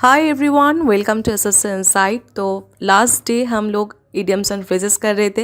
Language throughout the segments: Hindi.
Hi everyone, welcome to SS insight. तो लास्ट डे हम लोग इडियम्स एंड फ्रेजेस कर रहे थे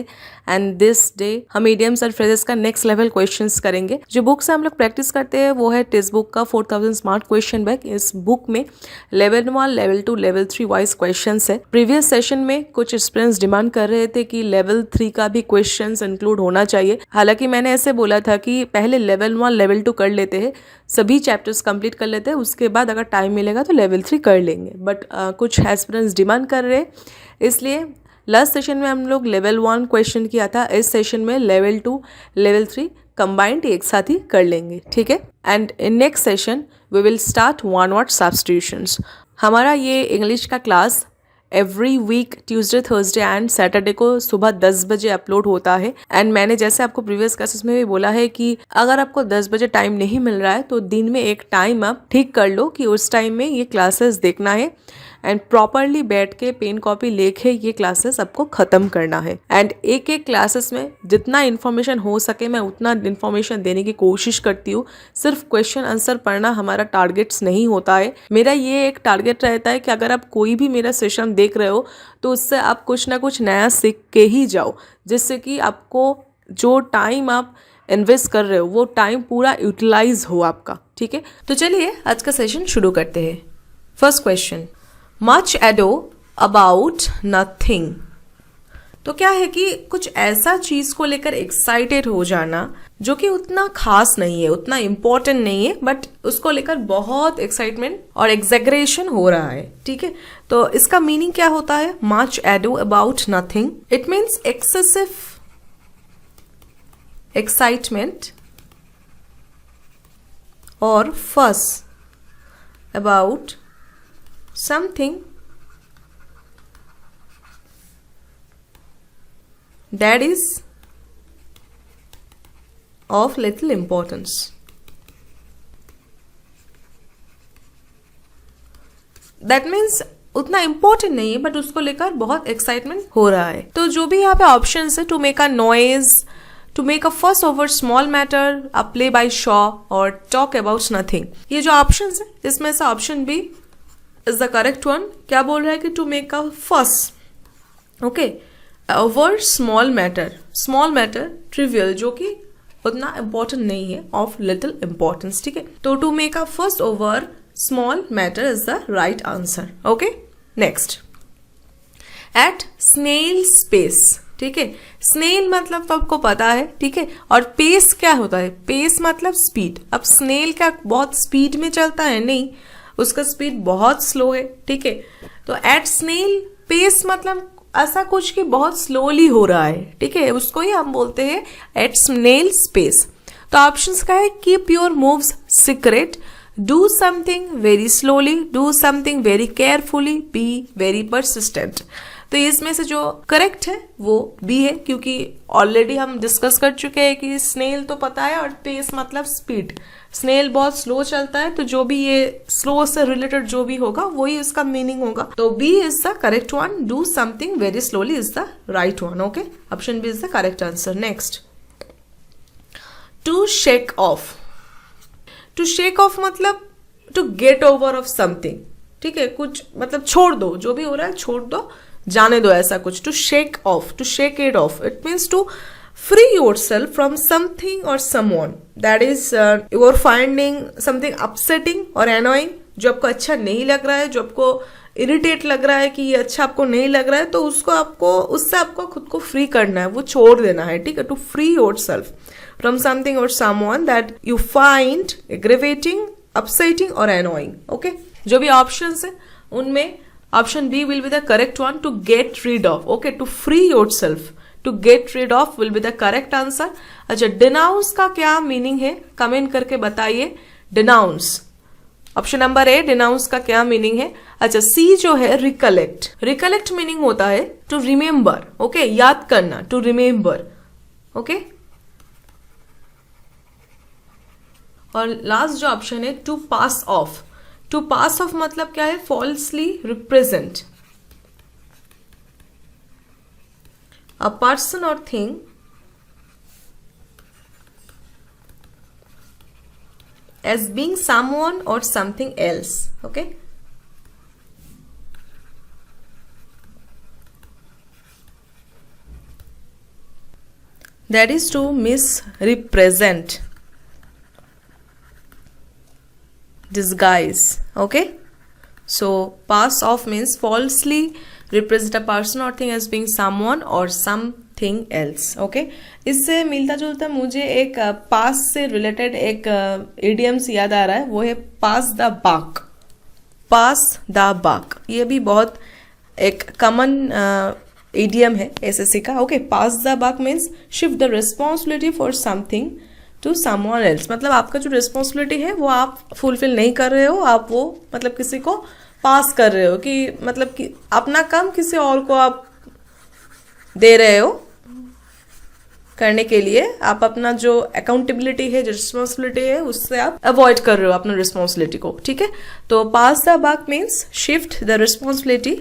एंड दिस डे हम इडियम्स एंड फ्रेजेस का नेक्स्ट लेवल क्वेश्चंस करेंगे। जो बुक से हम लोग प्रैक्टिस करते हैं वो है टेक्स्ट बुक का 4000 स्मार्ट क्वेश्चन बैंक। इस बुक में level 1, level 2, level 3 wise questions है। प्रीवियस सेशन में कुछ स्टूडेंट्स डिमांड कर रहे थे कि लेवल 3 का भी क्वेश्चंस इंक्लूड होना चाहिए। हालांकि मैंने ऐसे बोला था कि पहले लेवल 1, लेवल 2 कर लेते हैं, सभी चैप्टर्स कंप्लीट कर लेते हैं, उसके बाद अगर टाइम मिलेगा तो लेवल 3 कर लेंगे। बट कुछ एस्पिरेंट्स डिमांड कर रहे हैं, इसलिए लास्ट सेशन में हम लोग लेवल 1 क्वेश्चन किया था। इस सेशन में लेवल 2, लेवल 3 कंबाइंड एक साथ ही कर लेंगे, ठीक है। And in next session we will start one word substitutions. हमारा ये इंग्लिश का class every week Tuesday, Thursday and Saturday को सुबह 10 बजे अपलोड होता है। एंड मैंने जैसे आपको प्रीवियस क्लासेस में भी बोला है कि अगर आपको 10 बजे टाइम नहीं मिल रहा है तो दिन में एक टाइम आप ठीक कर लो कि उस टाइम में ये क्लासेस देखना है एंड प्रॉपरली बैठ के पेन कॉपी लेके ये क्लासेस आपको ख़त्म करना है। एंड एक एक क्लासेस में जितना इन्फॉर्मेशन हो सके मैं उतना इन्फॉर्मेशन देने की कोशिश करती हूँ। सिर्फ क्वेश्चन आंसर पढ़ना हमारा टारगेट्स नहीं होता है। मेरा ये एक टारगेट रहता है कि अगर आप कोई भी मेरा सेशन देख रहे हो तो उससे आप कुछ ना कुछ नया सीख के ही जाओ, जिससे कि आपको जो टाइम आप इन्वेस्ट कर रहे हो वो टाइम पूरा यूटिलाइज हो आपका, ठीक है। तो चलिए आज का सेशन शुरू करते हैं। First question, much ado about nothing. तो क्या है कि कुछ ऐसा चीज को लेकर एक्साइटेड हो जाना जो कि उतना खास नहीं है, उतना इंपॉर्टेंट नहीं है, बट उसको लेकर बहुत एक्साइटमेंट और एग्जैगरेशन हो रहा है, ठीक है। तो इसका मीनिंग क्या होता है? Much ado about nothing, it means excessive excitement और फस about something that is of little importance. That means उतना इम्पोर्टेंट नहीं है बट उसको लेकर बहुत एक्साइटमेंट हो रहा है। तो जो भी यहाँ पे ऑप्शन है, to make a noise, to make a fuss over small matter, a play by Shaw और टॉक अबाउट नथिंग, ये जो ऑप्शन है इसमें से option B is the correct one। क्या बोल रहा है कि to make a fuss, okay, over small matter trivial, जो कि उतना important नहीं है, of little importance, ठीक है। तो to make a fuss over small matter is the right answer, okay। next, at snail's pace, ठीक है। स्नेल मतलब तो आपको पता है, ठीक है। और पेस क्या होता है? पेस मतलब स्पीड। अब स्नेल क्या बहुत स्पीड में चलता है? नहीं, उसका स्पीड बहुत स्लो है, ठीक है। तो एट स्नेल पेस मतलब ऐसा कुछ कि बहुत स्लोली हो रहा है, ठीक है, उसको ही हम बोलते हैं एट स्नेल स्पेस। तो ऑप्शंस का है keep your moves secret, do something very slowly, do something very carefully, be very persistent. तो इसमें से जो करेक्ट है वो बी है, क्योंकि ऑलरेडी हम डिस्कस कर चुके हैं कि स्नेल तो पता है और पेस मतलब स्पीड। स्नेल बहुत स्लो चलता है, तो जो भी ये स्लो से रिलेटेड जो भी होगा वही उसका मीनिंग होगा। तो B is the correct one, do something very slowly is the right one, okay. Option B is the correct answer. Next, to shake off. To shake off मतलब to get over of something, ठीक है, कुछ मतलब छोड़ दो, जो भी हो रहा है छोड़ दो, जाने दो, ऐसा कुछ। To shake off, to shake it off, it means to free yourself from something or someone that is you are finding something upsetting or annoying, जो आपको अच्छा नहीं लग रहा है, जो आपको इरिटेट लग रहा है कि ये अच्छा आपको नहीं लग रहा है, तो उसको आपको उससे आपको खुद को फ्री करना है, वो छोड़ देना है, ठीक है। To free yourself from something और someone that you find aggravating, upsetting और एनोइंग, ओके। जो भी ऑप्शंस है उनमें option B will be the correct one, to get rid of, okay, to free yourself, to get rid of will be the correct answer. अच्छा, डिनाउंस का क्या मीनिंग है कमेंट करके बताइए। Denounce, option number A, denounce का क्या मीनिंग है? अच्छा, सी जो है रिकलेक्ट, रिकलेक्ट मीनिंग होता है टू रिमेम्बर, ओके, याद करना, टू रिमेम्बर, ओके। और लास्ट जो ऑप्शन है to pass off, to pass off मतलब क्या है? Falsely represent a person or thing as being someone or something else, okay। That is to misrepresent, disguise. Okay, so pass off means falsely represent a person or thing as being someone or something else. Okay, इससे मिलता जुलता मुझे एक पास से रिलेटेड एक इडियम्स याद आ रहा है, वो है पास द बाक. पास द बाक ये भी बहुत एक कॉमन इडियम है एसएससी का. Okay, pass the buck means shift the responsibility for something to someone else. मतलब आपका जो रिस्पॉन्सिबिलिटी है वो आप फुलफिल नहीं कर रहे हो, आप वो मतलब किसी को पास कर रहे हो, कि मतलब कि अपना काम किसी और को आप दे रहे हो करने के लिए. आप अपना जो अकाउंटेबिलिटी है, जो रिस्पॉन्सिबिलिटी है, उससे आप अवॉइड कर रहे हो अपना रिस्पॉन्सिबिलिटी को. ठीक है, तो pass the buck means shift the responsibility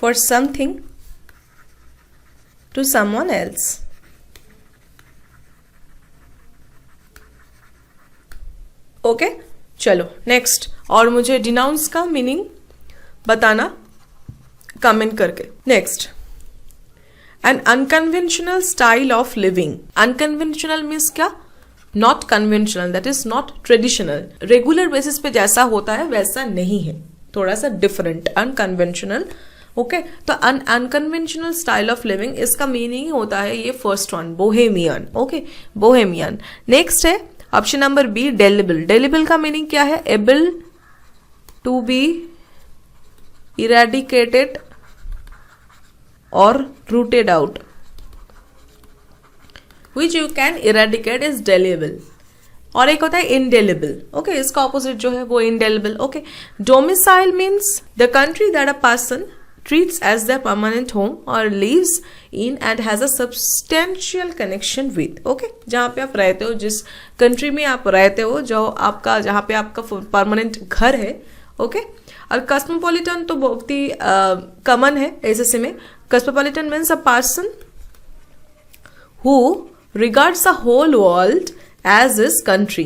for something to someone else. Okay, चलो नेक्स्ट. और मुझे डिनाउंस का मीनिंग बताना कमेंट करके. Next, an unconventional style of living. Unconventional means क्या? Not conventional, that is not traditional. Regular basis पे जैसा होता है वैसा नहीं है, थोड़ा सा डिफरेंट, अनकन्वेंशनल. ओके, तो अनकन्वेंशनल स्टाइल ऑफ लिविंग, इसका मीनिंग होता है ये first one, bohemian. Okay, Bohemian. Next है option number B, delible. Delible का मीनिंग क्या है? एबल टू बी इरेडिकेटेड और rooted out. Which you can eradicate is delible. और एक होता है इंडेलिबल. ओके, इसका ऑपोजिट जो है वो indelible. Okay, domicile means the country that a person treats as their permanent home or lives in and has a substantial connection with. Okay, जहाँ पे आप रहते हो, जिस कंट्री में आप रहते हो, जो आपका जहाँ पे आपका परमानेंट घर है. ओके, और कस्मोपॉलिटन तो बहुत ही कॉमन है एसएससी में. Cosmopolitan means a person who regards the whole world as his country.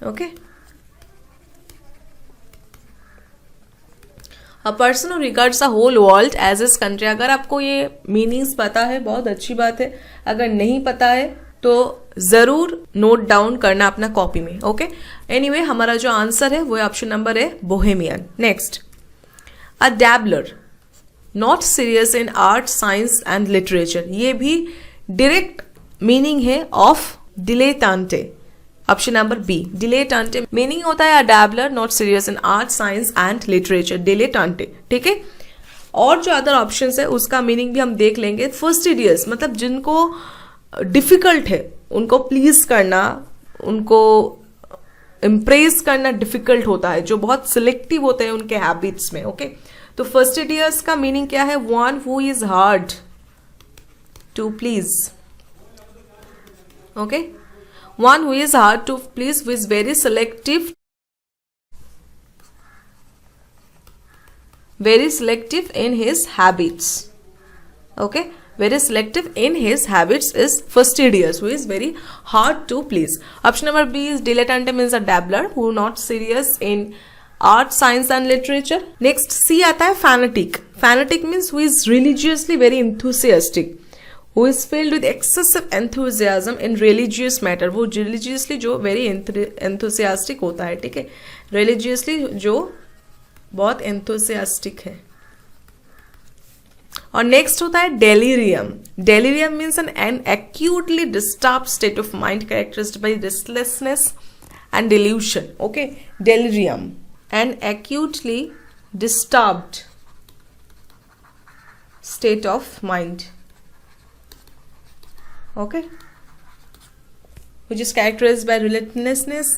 Okay, a person who regards the whole world as his country. अगर आपको ये मीनिंग्स पता है बहुत अच्छी बात है, अगर नहीं पता है तो जरूर नोट डाउन करना अपना कॉपी में. ओके, एनीवे हमारा जो आंसर है वो ऑप्शन नंबर है bohemian. Next, a dabbler, not serious in art, science and literature. ये भी डायरेक्ट मीनिंग है of dilettante. Option number B, dilettante. Meaning होता है a dabbler not serious in art, science and literature, dilettante. ठीक है, और जो अदर ऑप्शंस है उसका मीनिंग भी हम देख लेंगे. फर्स्टिडियस मतलब जिनको डिफिकल्ट है, उनको प्लीज करना, उनको इम्प्रेस करना डिफिकल्ट होता है, जो बहुत सिलेक्टिव होते हैं उनके हैबिट्स में. ओके, तो फर्स्टिडियस का मीनिंग क्या है? One who is hard to please. Okay, one who is hard to please, who is very selective in his habits. Okay, very selective in his habits is fastidious, who is very hard to please. Option number B is dilettante, means a dabbler who not serious in art, science and literature. Next C आता है fanatic. Fanatic means who is religiously very enthusiastic, who is filled with excessive enthusiasm in religious matter. वो religiously जो very enthusiastic होता है. ठीक है, religiously जो बहुत enthusiastic है. और next होता है delirium. Delirium means an acutely disturbed state of mind characterized by restlessness and delusion. Okay, delirium, an acutely disturbed state of mind. Okay, which is characterized by relentlessness,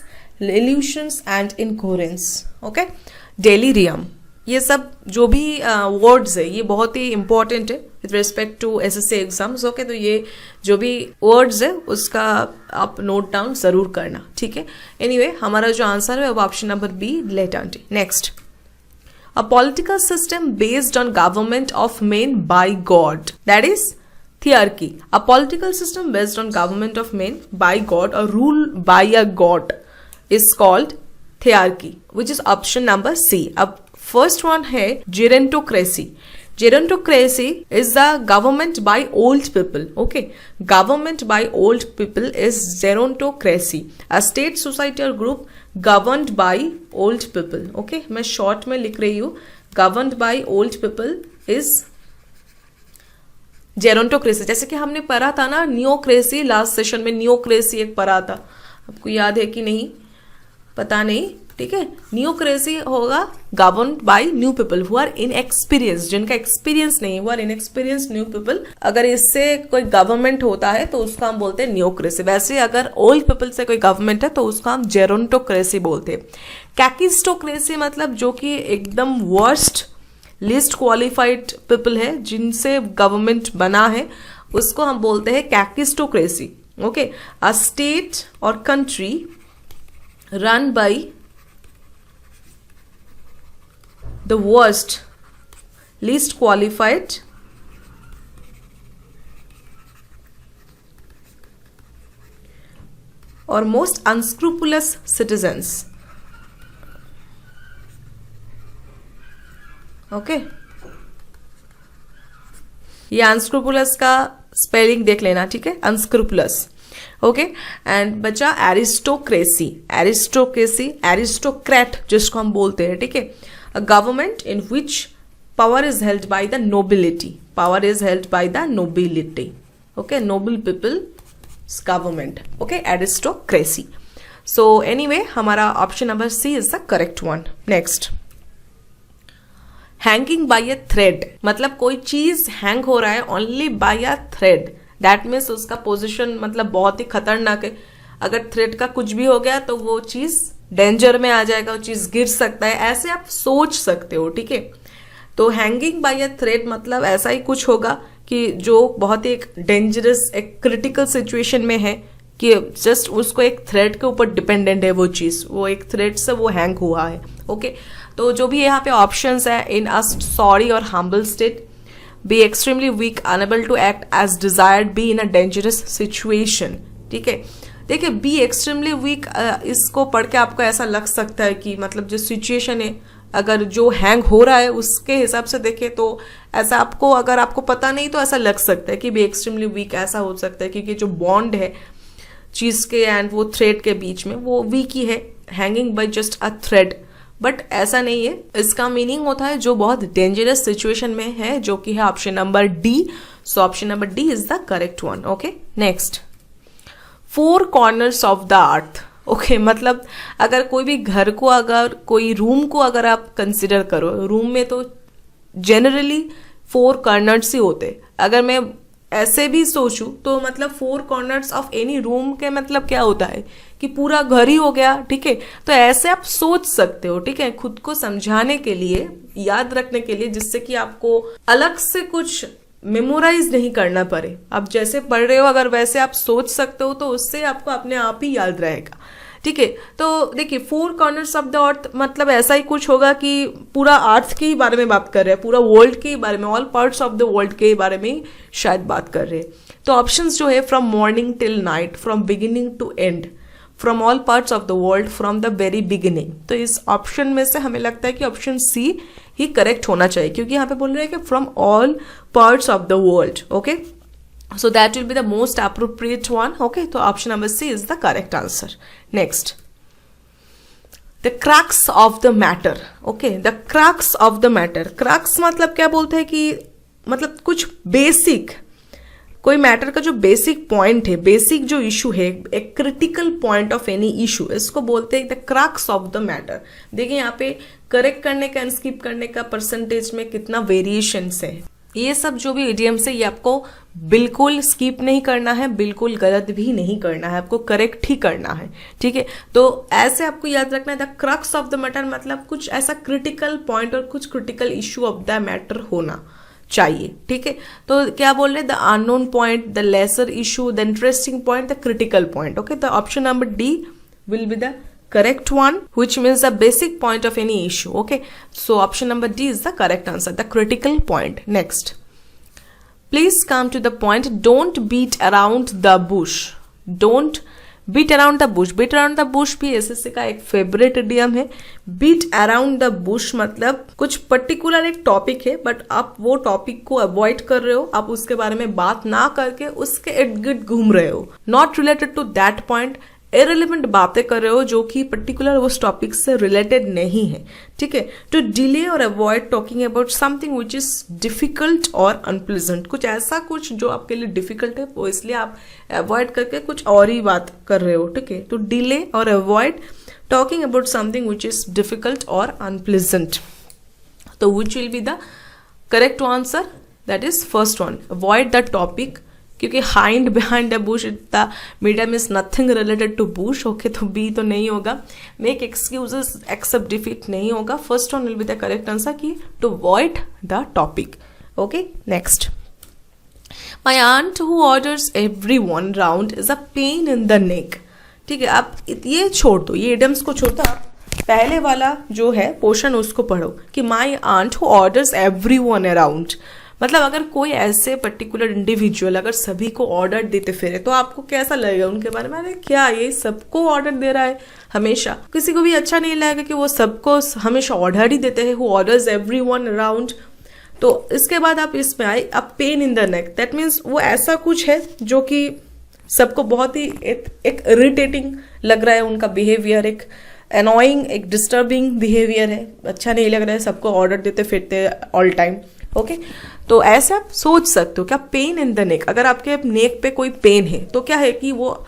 illusions and incoherence. Okay, delirium. ये सब जो भी वर्ड्स है ये बहुत ही इंपॉर्टेंट है with respect to SSC exams. Okay, तो ये जो भी वर्ड्स है उसका आप नोट डाउन जरूर करना. ठीक है, एनीवे हमारा जो आंसर है वो option number B, dilettante. Next, a political system based on government of men by God, that is thearchy. A political system based on government of men by God or rule by a god is called thearchy, which is option number C. अब फर्स्ट वन है जेरोंटोक्रेसी। Gerontocracy is the government by old people. Okay, government by old people is gerontocracy, a state, society or group governed by old people. Okay, मैं short में लिख रही हूँ, governed by old people is जेरोंटोक्रेसी। जैसे कि हमने पढ़ा था ना नियोक्रेसी, लास्ट सेशन में नियोक्रेसी एक पढ़ा था, आपको याद है कि नहीं पता नहीं, ठीक है। नियोक्रेसी होगा governed by new people who are inexperience, जिनका एक्सपीरियंस नहीं, who are inexperience new people. अगर इससे कोई गवर्नमेंट होता है तो उसका हम बोलते हैं नियोक्रेसी। वैसे अगर ओल्ड पीपल से कोई गवर्नमेंट है तो उसका हम जेरोंटोक्रेसी बोलते हैं। कैकिस्टोक्रेसी मतलब जो कि एकदम वर्स्ट लिस्ट क्वालिफाइड पीपल है जिनसे गवर्नमेंट बना है, उसको हम बोलते हैं कैकिस्टोक्रेसी। ओके, अ स्टेट और country run by the worst, least qualified or most unscrupulous citizens. Okay, ये unscrupulous का स्पेलिंग देख लेना, ठीक है, unscrupulous. ओके, एंड बचा एरिस्टोक्रेसी। एरिस्टोक्रेसी, एरिस्टोक्रेट जिसको हम बोलते हैं, ठीक है, a government in which power is held by the nobility. Power is held by the nobility. Okay, noble people's government. Okay, aristocracy. So anyway, हमारा option number C is the correct one. Next, hanging by a thread, मतलब कोई चीज हैंग हो रहा है only by a thread. That means उसका पोजिशन मतलब बहुत ही खतरनाक है। अगर थ्रेड का कुछ भी हो गया तो वो चीज डेंजर में आ जाएगा, वो चीज गिर सकता है, ऐसे आप सोच सकते हो, ठीक है। तो हैंगिंग बाय अ थ्रेड मतलब ऐसा ही कुछ होगा कि जो बहुत ही एक डेंजरस, एक क्रिटिकल सिचुएशन में है कि जस्ट उसको एक थ्रेड के ऊपर डिपेंडेंट है वो चीज, वो एक थ्रेड से वो हैंग हुआ है। ओके, तो जो भी यहाँ पे ऑप्शंस है, इन अ सॉरी और humble state, be extremely weak, unable to act as desired, be in a dangerous situation, ठीक है। देखिए, बी एक्सट्रीमली वीक, इसको पढ़ के आपको ऐसा लग सकता है कि मतलब जो सिचुएशन है, अगर जो हैंग हो रहा है उसके हिसाब से देखें तो ऐसा आपको, अगर आपको पता नहीं तो ऐसा लग सकता है कि बी एक्सट्रीमली वीक ऐसा हो सकता है क्योंकि जो बॉन्ड है चीज के एंड वो थ्रेड के बीच में वो वीक ही है, hanging by just a thread. But ऐसा नहीं है, इसका मीनिंग होता है जो बहुत डेंजरस सिचुएशन में है, जो कि है option number D. So option number D is the correct one. Okay, next, four corners of the earth. Okay, मतलब अगर कोई भी घर को, अगर कोई रूम को अगर आप कंसिडर करो, रूम में तो जनरली फोर कॉर्नर्स ही होते। अगर मैं ऐसे भी सोचूं तो मतलब four corners of any room के मतलब क्या होता है कि पूरा घर ही हो गया, ठीक है। तो ऐसे आप सोच सकते हो, ठीक है, खुद को समझाने के लिए, याद रखने के लिए, जिससे कि आपको अलग से कुछ मेमोराइज नहीं करना पड़े। आप जैसे पढ़ रहे हो अगर वैसे आप सोच सकते हो तो उससे आपको अपने आप ही याद रहेगा, ठीक है। तो देखिए, four corners of the earth मतलब ऐसा ही कुछ होगा कि पूरा अर्थ के ही बारे में बात कर रहे हैं, पूरा वर्ल्ड के बारे में, all parts of the world के बारे में शायद बात कर रहे हैं। तो ऑप्शंस जो है, from morning till night, from beginning to end, from all parts of the world, from the very beginning. तो इस ऑप्शन में से हमें लगता है कि ऑप्शन सी ही करेक्ट होना चाहिए, क्योंकि यहाँ पे बोल रहे हैं कि from all parts of the world. Okay, so that will be the most appropriate one. Okay, so option number C is the correct answer. Next, the crux of the matter. Okay, the crux of the matter. Crux मतलब क्या बोलते हैं कि मतलब कुछ बेसिक, कोई मैटर का जो बेसिक पॉइंट है, बेसिक जो इशू है, एक critical point of any issue, इसको बोलते हैं the crux of the matter. देखिए यहाँ पे करेक्ट करने का एंड स्किप करने का परसेंटेज में कितना वेरिएशंस है। ये सब जो भी इडियम्स है ये आपको बिल्कुल स्किप नहीं करना है, बिल्कुल गलत भी नहीं करना है, आपको करेक्ट ही करना है, ठीक है। तो ऐसे आपको याद रखना है, the crux of the matter मतलब कुछ ऐसा क्रिटिकल पॉइंट और कुछ critical issue of the matter होना चाहिए, ठीक है। तो क्या बोल रहे, the unknown point, the lesser issue, the interesting point, the critical point. Okay, the option number D will be the correct one, which means the basic point of any issue. Okay, so option number D is the correct answer, the critical point. Next, please come to the point. Don't beat around the bush. Don't beat around the bush, beat around the bush भी एसएससी का एक फेवरेट इडियम है। बीट अराउंड द बुश मतलब कुछ पर्टिकुलर एक टॉपिक है बट आप वो टॉपिक को अवॉइड कर रहे हो, आप उसके बारे में बात ना करके उसके इर्द गिर्द घूम रहे हो, not related to that point, irrelevant बातें कर रहे हो जो कि पर्टिकुलर उस टॉपिक से रिलेटेड नहीं है, ठीक है। टू डिले और avoid talking about something which is difficult और अनप्लेजेंट, कुछ ऐसा कुछ जो आपके लिए डिफिकल्ट है वो इसलिए आप अवॉइड करके कुछ और ही बात कर रहे हो, ठीक है। टू डिले और avoid talking about something which is difficult और अनप्लेजेंट, तो which will be the correct answer, that is first one, avoid the topic, क्योंकि hind behind the bush the medium is nothing related to bush, okay, तो बी तो नहीं होगा। मेक एक्सक्यूजेस एक्सेप्ट डिफीट नहीं होगा, first one will be the correct answer की to avoid the topic, okay. Next, my aunt who orders every one round is a pen in the नेक, ठीक है। आप ये छोड़ दो, ये इडियम्स को छोड़ दो, आप पहले वाला जो है पोर्शन उसको पढ़ो कि my aunt who orders everyone around, मतलब अगर कोई ऐसे पर्टिकुलर इंडिविजुअल अगर सभी को ऑर्डर देते फिरे तो आपको कैसा लगेगा उनके बारे में, अरे क्या ये सबको ऑर्डर दे रहा है हमेशा, किसी को भी अच्छा नहीं लगेगा कि वो सबको हमेशा ऑर्डर ही देते हैं, हु ऑर्डर्स एवरीवन अराउंड। तो इसके बाद आप इसमें आए, अब pen in the neck, that means वो ऐसा कुछ है जो कि सबको बहुत ही एक इरिटेटिंग लग रहा है, उनका बिहेवियर एक अनोइंग एक डिस्टर्बिंग बिहेवियर है, अच्छा नहीं लग रहा है, सबको ऑर्डर देते फिरते ऑल टाइम, ओके। तो ऐसा आप सोच सकते हो क्या, पेन इन द नेक, अगर आपके नेक पे कोई पेन है तो क्या है कि वो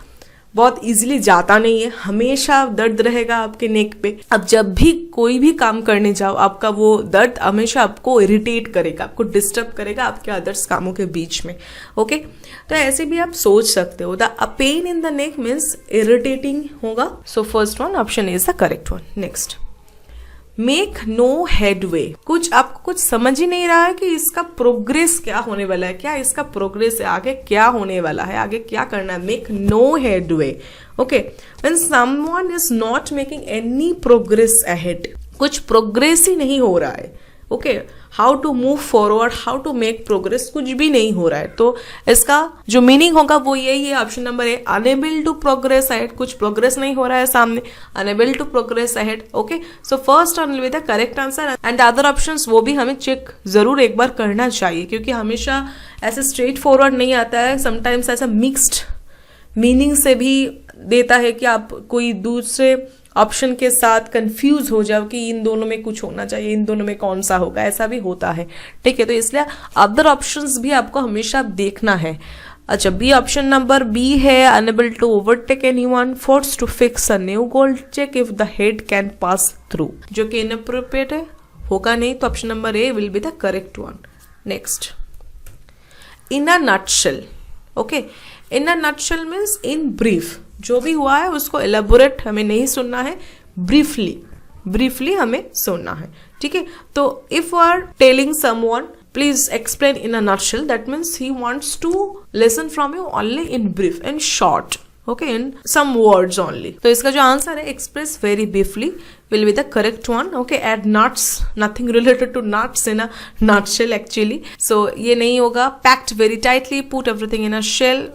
बहुत इजीली जाता नहीं है, हमेशा दर्द रहेगा आपके नेक पे। अब जब भी कोई भी काम करने जाओ आपका वो दर्द हमेशा आपको इरिटेट करेगा, आपको डिस्टर्ब करेगा आपके अदर्स कामों के बीच में, ओके। तो ऐसे भी आप सोच सकते हो, the pain in the neck means irritating होगा, so first one option is the correct one. Next, make no headway, कुछ आपको कुछ समझ ही नहीं रहा है कि इसका प्रोग्रेस क्या होने वाला है, क्या इसका प्रोग्रेस है, आगे क्या होने वाला है, आगे क्या करना है, make no headway, okay. When someone is not making any progress ahead, कुछ प्रोग्रेस ही नहीं हो रहा है, okay. How to move forward, how to make progress, कुछ भी नहीं हो रहा है, तो इसका जो मीनिंग होगा वो यही है, option number A, unable to progress ahead, कुछ प्रोग्रेस नहीं हो रहा है सामने, unable to progress ahead, okay. So first one will be the correct answer and other options वो भी हमें चेक जरूर एक बार करना चाहिए, क्योंकि हमेशा ऐसे स्ट्रेट फॉरवर्ड नहीं आता है, समटाइम्स ऐसा मिक्स्ड मीनिंग से भी देता है कि आप कोई दूसरे ऑप्शन के साथ कंफ्यूज हो जाओ कि इन दोनों में कुछ होना चाहिए, इन दोनों में कौन सा होगा, ऐसा भी होता है, ठीक है। तो इसलिए अदर ऑप्शंस भी आपको हमेशा देखना है। अच्छा, बी ऑप्शन नंबर बी है, unable to overtake anyone, force to fix a new goal, check if the head can pass through, जो कि इनअप्रोप्रिएट है, होगा नहीं, तो option number A will be the correct one. Next, in a nutshell, okay, in a nutshell means in brief, जो भी हुआ है उसको एलेबोरेट हमें नहीं सुनना है, ब्रीफली हमें सुनना है, ठीक है। तो if you are telling someone please explain in a nutshell, that means he wants to listen from you only in brief, in short, okay, in some words only. तो इसका जो आंसर है express very briefly will be the correct one, okay. Add nuts, nothing related to nuts in a nutshell actually, so ये नहीं होगा। Packed very tightly, put everything in a shell,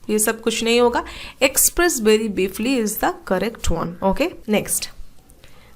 ये सब कुछ नहीं होगा। Express very briefly is the correct one, okay. Next,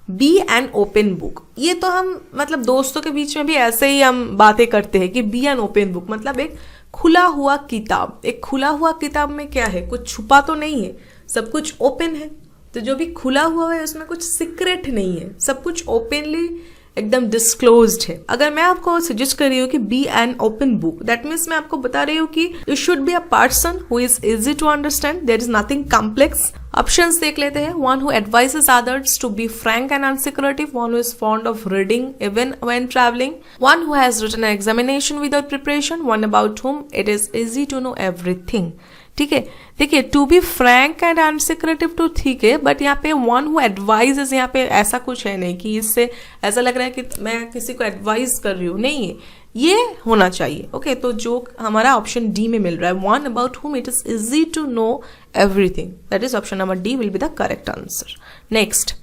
be an open book, ये तो हम मतलब दोस्तों के बीच में भी ऐसे ही हम बातें करते हैं कि बी एन ओपन बुक मतलब एक खुला हुआ किताब। एक खुला हुआ किताब में क्या है, कुछ छुपा तो नहीं है, सब कुछ ओपन है, तो जो भी खुला हुआ है उसमें कुछ सीक्रेट नहीं है, सब कुछ ओपनली एकदम डिस्क्लोज्ड है। अगर मैं आपको सजेस्ट कर रही हूँ कि be an open book, that means मैं आपको बता रही हूँ कि you should be a person who is easy to understand, there is nothing complex. Options देख लेते हैं। One who advises others to be frank and unsecretive, one who is fond of reading even when travelling, one who has written an examination without preparation, one about whom it is easy to know everything, ठीक है। देखिए, टू बी फ्रैंक एंड अनसिक्रेटिव तो ठीक है, बट यहाँ पे वन हु एडवाइजेस, यहाँ पे ऐसा कुछ है नहीं कि इससे ऐसा लग रहा है कि मैं किसी को एडवाइस कर रही हूँ, नहीं है, ये होना चाहिए, ओके। तो जो हमारा ऑप्शन डी में मिल रहा है, one about whom it is easy to know everything, that is option number D will be the correct answer. Next,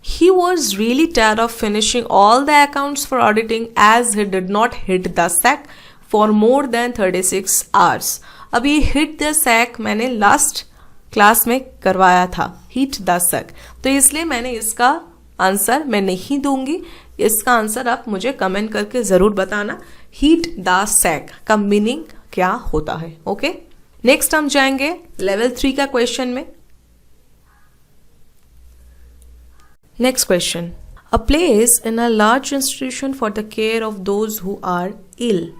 he was really tired of finishing all the accounts for auditing as he did not hit the sack for more than 36 hours. अब ये hit the sack मैंने लास्ट क्लास में करवाया था, हीट द सैक। तो इसलिए मैंने इसका आंसर मैं नहीं दूंगी, इसका आंसर आप मुझे कमेंट करके ज़रूर बताना, हीट द सैक का मीनिंग क्या होता है। ओके, नेक्स्ट हम जाएंगे लेवल 3 का क्वेश्चन में। Next question, a place in a large institution for the care of those who are ill.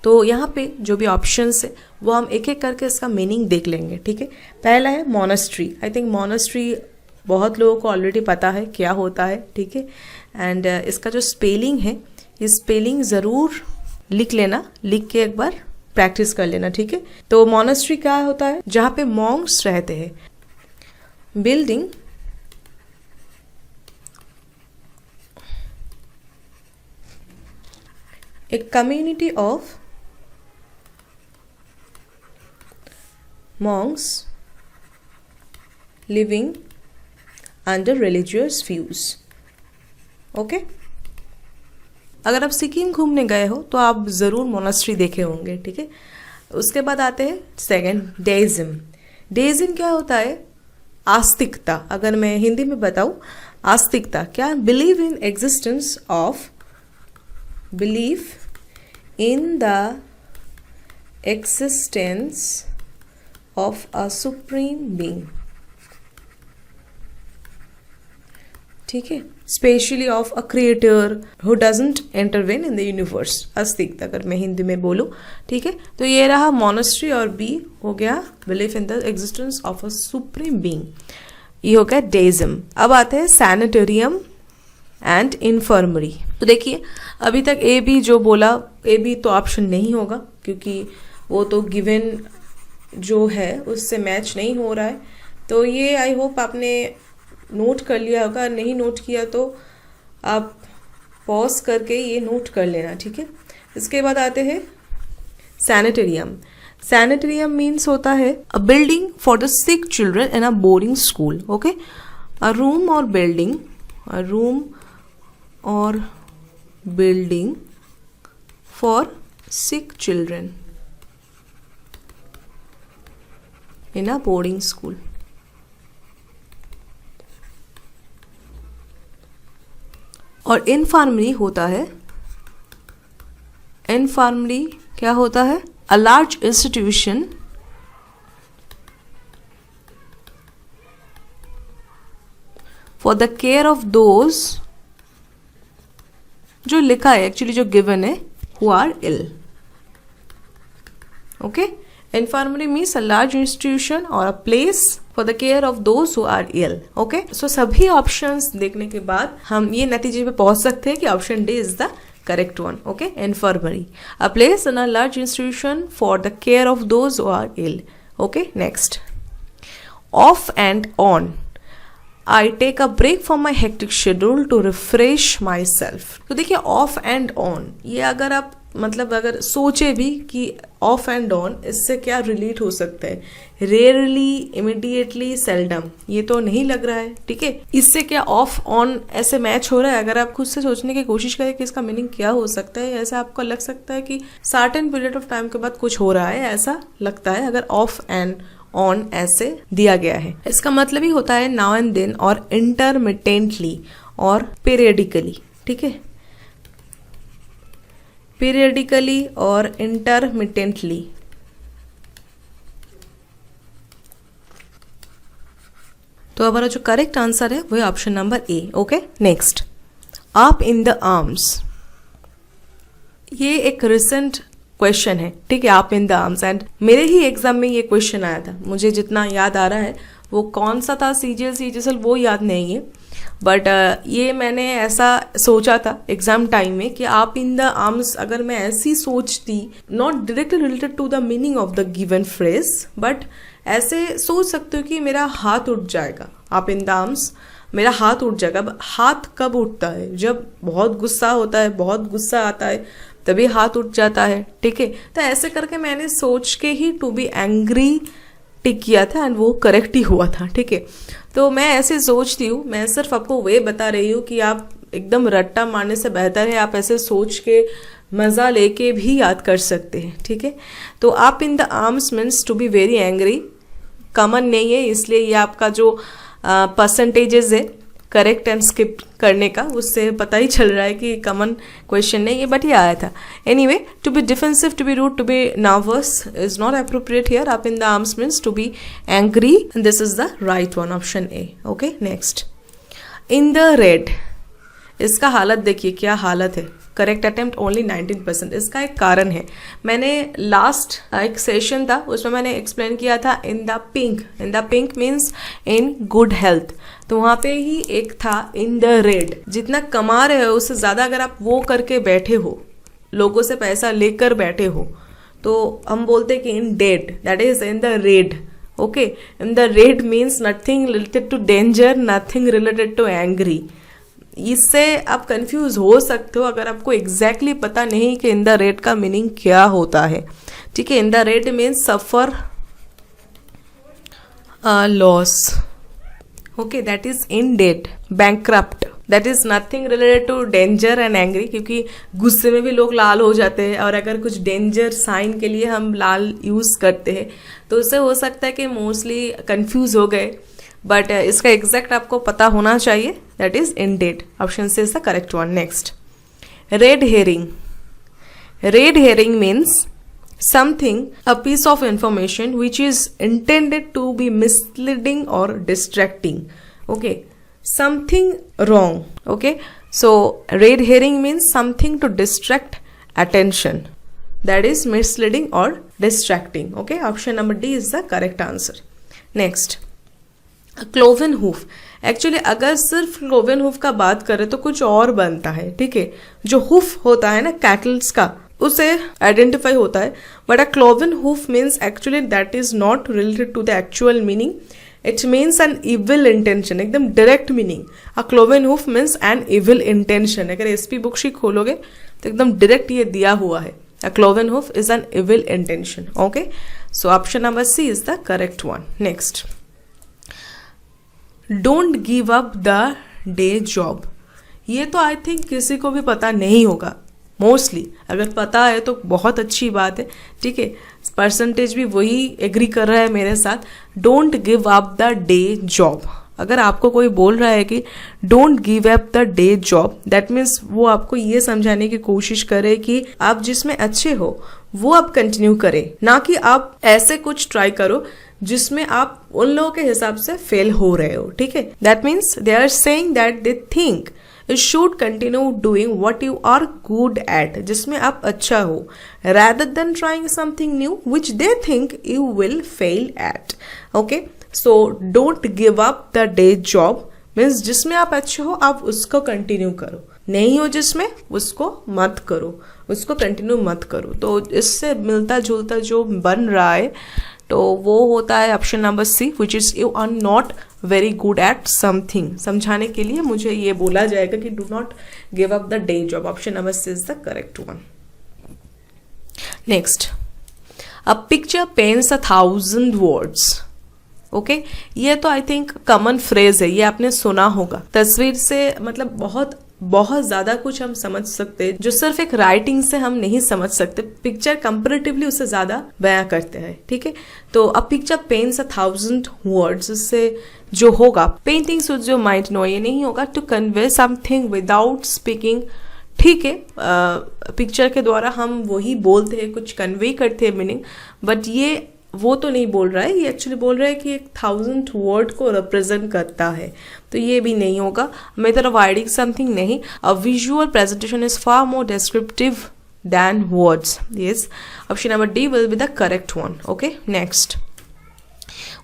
तो यहाँ पे जो भी ऑप्शंस है वो हम एक एक करके इसका मीनिंग देख लेंगे, ठीक है। पहला है मोनेस्ट्री। आई थिंक मोनेस्ट्री बहुत लोगों को ऑलरेडी पता है क्या होता है, ठीक है। एंड इसका जो स्पेलिंग है, ये स्पेलिंग ज़रूर लिख लेना, लिख के एक बार प्रैक्टिस कर लेना, ठीक है। तो मोनेस्ट्री क्या होता है? जहाँ पे मॉन्क्स रहते हैं। Building a community of monks living under religious views. Okay, अगर आप सिक्किम घूमने गए हो तो आप ज़रूर मोनास्ट्री देखे होंगे, ठीक है। उसके बाद आते हैं सेकंड, डेइज्म। डेइज्म क्या होता है? आस्तिकता। अगर मैं हिंदी में बताऊँ, आस्तिकता क्या? Believe in existence of, belief in the existence of a supreme being, ठीक है। Specially of a creator who doesn't intervene in the universe, अस्तित्व अगर मैं हिंदी में बोलूँ, ठीक है। तो ये रहा मोनेस्ट्री और बी हो गया belief in the existence of a supreme being, ये हो गया डेइज्म। अब आते हैं सैनिटोरियम एंड इन्फर्मरी। तो देखिए अभी तक ए बी जो बोला, ए बी तो ऑप्शन नहीं होगा क्योंकि वो तो गिवन जो है उससे मैच नहीं हो रहा है। तो ये आई होप आपने नोट कर लिया होगा, नहीं नोट किया तो आप पॉज करके ये नोट कर लेना, ठीक है। इसके बाद आते हैं सैनिटोरियम। सैनिटोरियम मीन्स होता है a building for the sick children in a boarding school. Okay, a room और बिल्डिंग, अ रूम और building for sick children in a boarding school. और इन्फर्मरी होता है, इन्फर्मरी क्या होता है? a large institution for the care of those, जो लिखा है एक्चुअली जो गिवन है, who are ill. Okay, infirmary means a large institution और a place for the care of those who are ill. Okay, so सभी ऑप्शंस देखने के बाद हम ये नतीजे पे पहुंच सकते हैं कि option D is the correct one. Okay, infirmary, a place in a large institution for the care of those who are ill. Okay, next, off and on. I take a break from my hectic schedule to refresh myself. तो देखिए ऑफ एंड ऑन, ये अगर आप मतलब अगर सोचे भी कि ऑफ एंड ऑन इससे क्या रिलेट हो सकता है, रेयरली, इमीडिएटली, सेल्डम, ये तो नहीं लग रहा है, ठीक है। इससे क्या ऑफ ऑन ऐसे मैच हो रहा है? अगर आप खुद से सोचने की कोशिश करें कि इसका मीनिंग क्या हो सकता है, ऐसा आपको लग सकता है कि सर्टेन पीरियड ऑफ टाइम के बाद कुछ हो रहा है, ऐसा लगता है अगर ऑफ एंड ऑन ऐसे दिया गया है। इसका मतलब ही होता है नाउ एंड देन और इंटरमिटेंटली और पीरियडिकली, ठीक है। पीरियडिकली और इंटरमिटेंटली। तो हमारा जो करेक्ट आंसर है वो है option number A. Okay, next, up in the arms. ये एक रिसेंट क्वेश्चन है, ठीक है, आप इन द आर्म्स। एंड मेरे ही एग्जाम में ये क्वेश्चन आया था, मुझे जितना याद आ रहा है वो कौन सा था, CGL वो याद नहीं है, बट ये मैंने ऐसा सोचा था एग्जाम टाइम में कि आप इन द आर्म्स अगर मैं ऐसी सोचती, not directly related to the meaning of the given phrase, but ऐसे सोच सकते हो कि मेरा हाथ उठ जाएगा, आप इन द आर्म्स मेरा हाथ उठ जाएगा। हाथ कब उठता है? जब बहुत गुस्सा होता है, बहुत गुस्सा आता है, तभी हाथ उठ जाता है, ठीक है। तो ऐसे करके मैंने सोच के ही टू बी एंग्री टिक किया था एंड वो करेक्ट ही हुआ था, ठीक है। तो मैं ऐसे सोचती हूँ, मैं सिर्फ आपको वे बता रही हूँ कि आप एकदम रट्टा मारने से बेहतर है आप ऐसे सोच के मज़ा लेके भी याद कर सकते हैं, ठीक है। तो आप in the arms means to be very angry, common नहीं है, इसलिए ये आपका जो परसेंटेजेस है करेक्ट एंड स्किप करने का, उससे पता ही चल रहा है कि कॉमन क्वेश्चन नहीं है, बट ये आया था. Anyway, to be defensive, to be rude, to be nervous is not appropriate here. Up in the arms means to be angry. This is the right one, option A. Okay, next. In the red, इसका हालत देखिए क्या हालत है. Correct attempt only 19%. इसका एक कारण है. मैंने लास्ट एक सेशन था उसमें मैंने एक्सप्लेन किया था in the pink. In the pink means in good health. तो वहाँ पे ही एक था इन द रेड. जितना कमा रहे हो उससे ज़्यादा अगर आप वो करके बैठे हो, लोगों से पैसा लेकर बैठे हो, तो हम बोलते हैं कि in debt, that is in the red. Okay, in the red means nothing related to danger, nothing related to angry. इससे आप कंफ्यूज हो सकते हो अगर आपको एग्जैक्टली पता नहीं कि इन द रेड का मीनिंग क्या होता है. ठीक है, in the red means suffer loss. Okay, that is in debt. Bankrupt, that is nothing related to danger and angry, क्योंकि गुस्से में भी लोग लाल हो जाते हैं, और अगर कुछ डेंजर साइन के लिए हम लाल यूज करते हैं तो उससे हो सकता है कि मोस्टली कंफ्यूज हो गए, बट इसका एग्जैक्ट आपको पता होना चाहिए. That is in debt. Option C is the correct one. Next, red herring. Red herring means something, a piece of information which is intended to be misleading or distracting. Okay, something wrong. Okay, so red herring means something to distract attention, that is misleading or distracting. Okay, option number D is the correct answer. Next, cloven hoof. Actually अगर सिर्फ क्लोवन हूफ का बात करें तो कुछ और बनता है. ठीक है, जो हूफ होता है ना कैटल्स का, उसे आइडेंटिफाई होता है, but a cloven hoof means actually that is not related to the actual meaning. It means an evil intention, एकदम direct meaning. A cloven hoof means an evil intention. अगर एसपी बुक शीट खोलोगे तो एकदम डायरेक्ट ये दिया हुआ है. A cloven hoof is an evil intention. Okay, so option number C is the correct one. Next, don't give up the day job. ये तो आई थिंक किसी को भी पता नहीं होगा मोस्टली. अगर पता है तो बहुत अच्छी बात है. ठीक है, परसेंटेज भी वही एग्री कर रहा है मेरे साथ. Don't give up the day job. अगर आपको कोई बोल रहा है कि don't give up the day job, that means वो आपको ये समझाने की कोशिश करे कि आप जिसमें अच्छे हो वो आप कंटिन्यू करें, ना कि आप ऐसे कुछ ट्राई करो जिसमें आप उन लोगों के हिसाब से फेल हो रहे हो. ठीक है, that means they are saying that they think you should continue doing what you are good at, जिसमें आप अच्छा हो, rather than trying something new which they think you will fail at. Okay, so don't give up the day job means जिसमें आप अच्छे हो आप उसको कंटिन्यू करो, नहीं हो जिसमें उसको मत करो, उसको कंटिन्यू मत करो. तो इससे मिलता जुलता जो बन रहा है तो वो होता है option number C, which is you are not very good at something. समझाने के लिए मुझे ये बोला जाएगा कि do not give up the day job. Option number C is the correct one. Next, a picture paints 1,000 words. Okay, ये तो आई थिंक कॉमन फ्रेज है, ये आपने सुना होगा. तस्वीर से मतलब बहुत ज़्यादा कुछ हम समझ सकते हैं जो सिर्फ एक राइटिंग से हम नहीं समझ सकते. पिक्चर कंपेरेटिवली उससे ज़्यादा बयां करते हैं. ठीक है, तो अ पिक्चर पेंट्स 1,000 words. इससे जो होगा, पेंटिंग शुड जो माइंड नो, ये नहीं होगा to convey something without speaking. ठीक है, पिक्चर के द्वारा हम वही बोलते हैं, कुछ कन्वे करते हैं मीनिंग, बट ये वो तो नहीं बोल रहा है. ये एक्चुअली बोल रहा है कि एक 1,000 वर्ड को रिप्रेजेंट करता है, तो ये भी नहीं होगा. मेथड ऑफ राइटिंग समथिंग नहीं. A visual presentation is far more descriptive than words. Yes, option number D will be the correct one. Okay, next,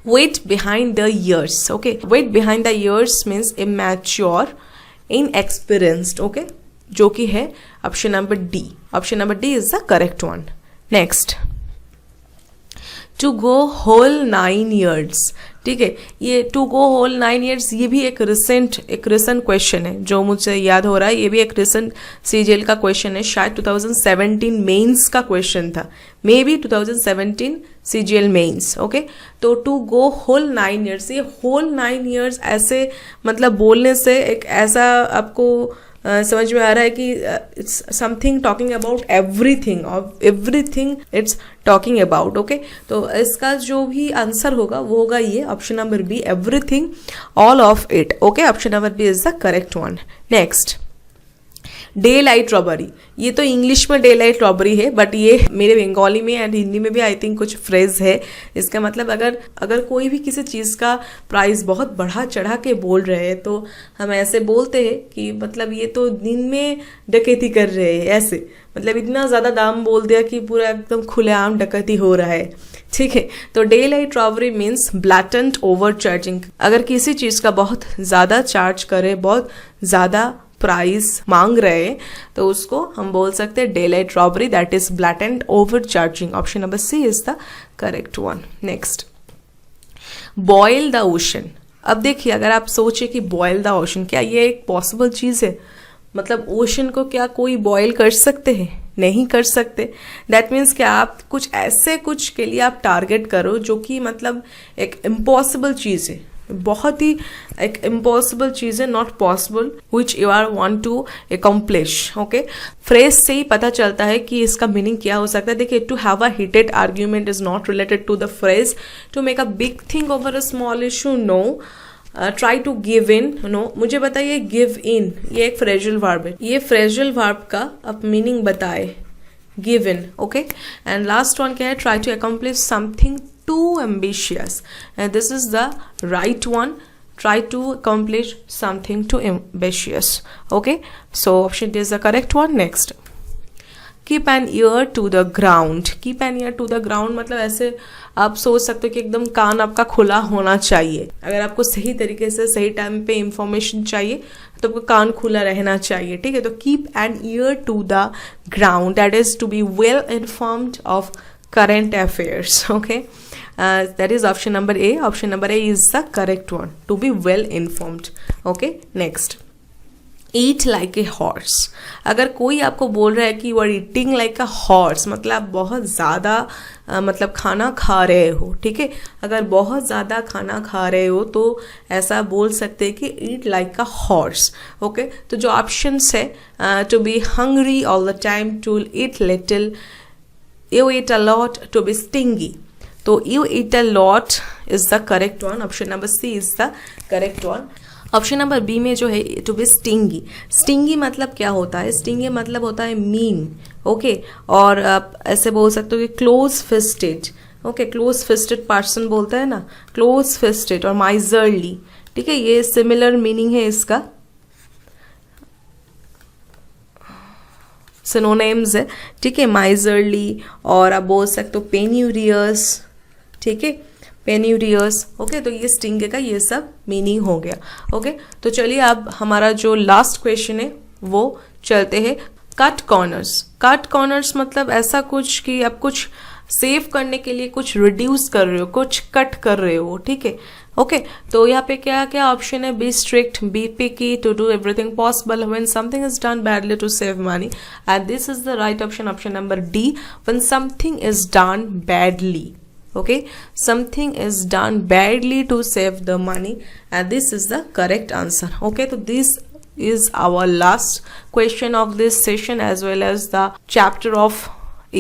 weight behind the ears. Okay, weight behind the ears means immature, inexperienced. Okay, जो कि है option number D. Option number D is the correct one. Next, to go whole 9 years. ठीक है, ये टू गो होल 9 years ये भी एक रिसेंट क्वेश्चन है जो मुझे याद हो रहा है. ये भी एक रिसेंट सीजीएल का क्वेश्चन है, शायद 2017 मेंस का क्वेश्चन था, maybe 2017 CGL mains. Okay, तो टू गो होल 9 years, ये होल 9 years ऐसे मतलब बोलने से एक ऐसा आपको समझ में आ रहा है कि it's something talking about everything, और everything it's talking about. Okay, तो इसका जो भी आंसर होगा वो होगा ये option number B, everything, all of it. Okay, option number B is the correct one. Next, daylight robbery. ये तो इंग्लिश में डे लाइट रॉबरी है, बट ये मेरे बंगाली में एंड हिंदी में भी आई थिंक कुछ फ्रेज है। इसका मतलब अगर कोई भी किसी चीज़ का प्राइस बहुत बढ़ा चढ़ा के बोल रहे हैं तो हम ऐसे बोलते हैं कि मतलब ये तो दिन में डकैती कर रहे हैं, ऐसे मतलब इतना ज़्यादा दाम बोल दिया कि पूरा एकदम खुलेआम डकैती हो रहा है। ठीक है, तो day light robbery means blatant over charging. अगर किसी चीज़ का बहुत ज़्यादा चार्ज करे, बहुत ज़्यादा प्राइस मांग रहे हैं, तो उसको हम बोल सकते हैं daylight robbery, that is blatant overcharging. Option number C is the correct one. Next, boil the ocean. अब देखिए, अगर आप सोचे कि बॉयल द ओशन, क्या ये एक पॉसिबल चीज़ है? मतलब ओशन को क्या कोई बॉयल कर सकते हैं? नहीं कर सकते। दैट मीन्स कि आप कुछ के लिए आप टारगेट करो जो कि मतलब एक इम्पॉसिबल चीज़ है, बहुत ही एक इम्पॉसिबल चीज है, not possible, which you are want to accomplish. Okay, phrase से ही पता चलता है कि इसका मीनिंग क्या हो सकता है। देखिए, to have a heated argument is not related to the phrase, to make a big thing over a small issue, no, try to give in, no. मुझे बताइए, गिव इन ये एक फ्रेजल वर्ब है, ये फ्रेजल वर्ब का अब मीनिंग बताए, give in. Okay, and last one क्या है, try to accomplish something too ambitious, and this is the right one, try to accomplish something too ambitious. Okay, so option D is the correct one. Next, keep an ear to the ground. keep an ear to the ground मतलब ऐसे आप सोच सकते हो कि एकदम कान आपका खुला होना चाहिए। अगर आपको सही तरीके से सही टाइम पे इंफॉर्मेशन चाहिए तो आपको कान खुला रहना चाहिए। ठीक है, तो keep an ear to the ground, that is to be well informed of current affairs. Okay, that is option number A. Option number A is the correct one, to be well informed. Okay, next, eat like a horse. अगर कोई आपको बोल रहा है कि you are eating like a horse, मतलब आप बहुत ज़्यादा मतलब खाना खा रहे हो। ठीक है, अगर बहुत ज़्यादा खाना खा रहे हो तो ऐसा बोल सकते हैं कि eat like a horse. Okay, तो जो ऑप्शंस है, to be hungry all the time, to eat little, you eat a lot, to be stingy. तो you eat a lot is the correct one. Option number C is the correct one. Option number B में जो है टू बी स्टिंगी, स्टिंगी मतलब क्या होता है? स्टिंगी मतलब होता है मीन। ओके, और आप ऐसे बोल सकते हो कि close fisted. Okay, close fisted person बोलता है ना, क्लोज फिस्टेड और माइजरली। ठीक है, ये सिमिलर मीनिंग है इसका, सिनोनिम्स है। ठीक है, माइजरली, और आप बोल सकते हो पेन्यूरियस। ठीक है, पेन्यूरियस। ओके, तो ये स्टिंग का ये सब मीनिंग हो गया। ओके, तो चलिए अब हमारा जो लास्ट क्वेश्चन है वो चलते हैं। Cut corners. कट कॉर्नर्स मतलब ऐसा कुछ कि आप कुछ सेव करने के लिए कुछ रिड्यूस कर रहे हो, कुछ कट कर रहे हो। ठीक है, ओके, तो यहाँ पे क्या क्या ऑप्शन है? Be strict, be picky, to do everything possible, when something is done badly to save money, and this is the right option, option number D, when something is done badly. Okay, something is done badly to save the money, and this is the correct answer. Okay, so this is our last question of this session as well as the chapter of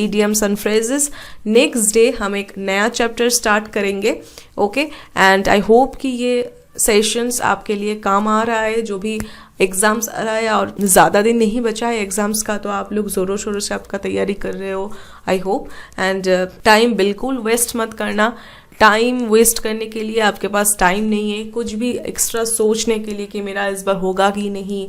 idioms and phrases. Next day हम एक नया chapter start करेंगे. Okay, and I hope कि ये सेशंस आपके लिए काम आ रहा है। जो भी एग्ज़ाम्स आ रहा है और ज़्यादा दिन नहीं बचा है एग्ज़ाम्स का, तो आप लोग ज़ोरों शोरों से आपका तैयारी कर रहे हो, आई होप। एंड टाइम बिल्कुल वेस्ट मत करना। टाइम वेस्ट करने के लिए आपके पास टाइम नहीं है, कुछ भी एक्स्ट्रा सोचने के लिए कि मेरा इस बार होगा कि नहीं,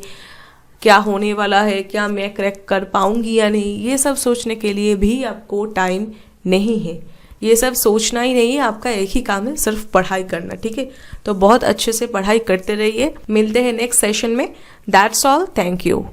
क्या होने वाला है, क्या मैं क्रैक कर पाऊँगी या नहीं, ये सब सोचने के लिए भी आपको टाइम नहीं है। ये सब सोचना ही नहीं है, आपका एक ही काम है, सिर्फ पढ़ाई करना। ठीक है, तो बहुत अच्छे से पढ़ाई करते रहिए। मिलते हैं नेक्स्ट सेशन में। That's all, thank you.